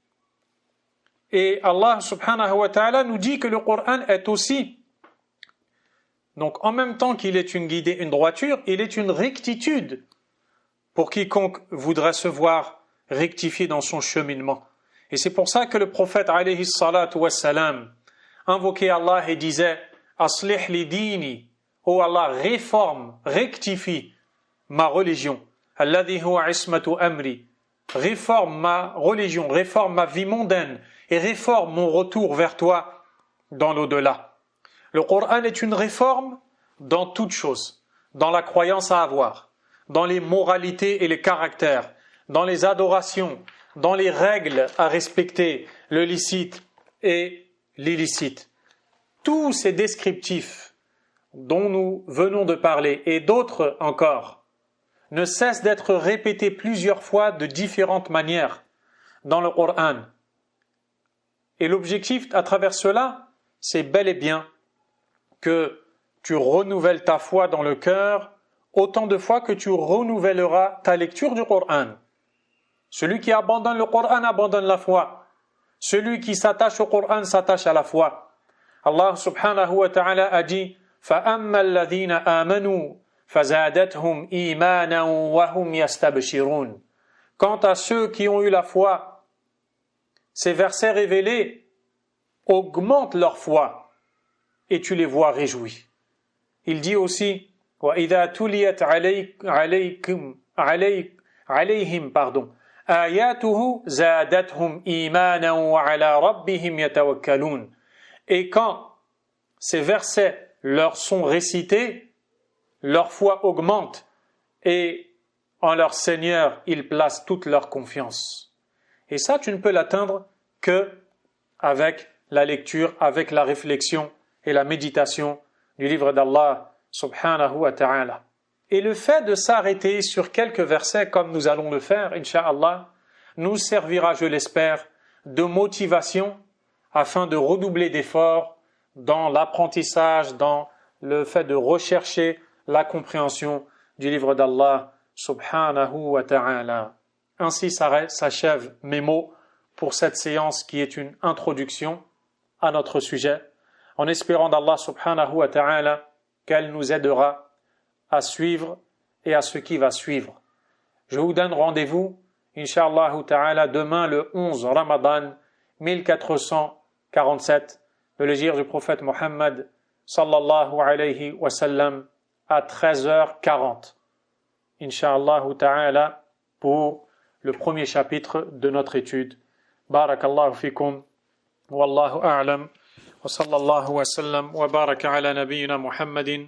Et Allah subhanahu wa ta'ala nous dit que le Coran est aussi, donc en même temps qu'il est une guidée, une droiture, il est une rectitude pour quiconque voudrait se voir rectifié dans son cheminement. Et c'est pour ça que le prophète alayhi salatu wassalam invoquait Allah et disait « Aslih li dini » Oh Allah, réforme, rectifie ma religion. Alladhi huwa ismatu amri. Réforme ma religion, réforme ma vie mondaine et réforme mon retour vers toi dans l'au-delà. Le Coran est une réforme dans toutes choses, dans la croyance à avoir, dans les moralités et les caractères, dans les adorations, dans les règles à respecter, le licite et l'illicite. Tous ces descriptifs dont nous venons de parler et d'autres encore ne cessent d'être répétés plusieurs fois de différentes manières dans le Coran. Et l'objectif à travers cela, c'est bel et bien que tu renouvelles ta foi dans le cœur autant de fois que tu renouvelleras ta lecture du Coran. Celui qui abandonne le Coran abandonne la foi. Celui qui s'attache au Coran s'attache à la foi. Allah subhanahu wa ta'ala a dit فَأَمَّا الَّذِينَ آمَنُوا فَزَادَتْهُمْ إِيمَانًا وَهُمْ يَسْتَبْشِرُونَ. Quant à ceux qui ont eu la foi, ces versets révélés augmentent leur foi et tu les vois réjouis. Il dit aussi وَإِذَا تُلِيَتْ عَلَيْهِمْ آيَاتُهُ زَادَتْهُمْ إِيمَانًا وَعَلَى رَبِّهِمْ يَتَوَكَّلُونَ. Et quand ces versets leur sont récités, leur foi augmente et en leur Seigneur, ils placent toute leur confiance. Et ça, tu ne peux l'atteindre que avec la lecture, avec la réflexion et la méditation du livre d'Allah subhanahu wa ta'ala. Et le fait de s'arrêter sur quelques versets comme nous allons le faire, incha'Allah, nous servira, je l'espère, de motivation afin de redoubler d'efforts dans l'apprentissage, dans le fait de rechercher la compréhension du livre d'Allah subhanahu wa ta'ala. Ainsi s'achèvent mes mots pour cette séance qui est une introduction à notre sujet, en espérant d'Allah subhanahu wa ta'ala qu'elle nous aidera à suivre et à ce qui va suivre. Je vous donne rendez-vous, Inch'Allah ta'ala, demain le 11 Ramadan 1447, de l'hégire du prophète Mohammed sallallahu alayhi wa sallam, à 13h40. Inch'Allah ta'ala, pour le premier chapitre de notre étude. Barakallahu fikum, wallahu a'lam, wa sallallahu wa sallam, wa baraka ala nabiyyina Muhammadin.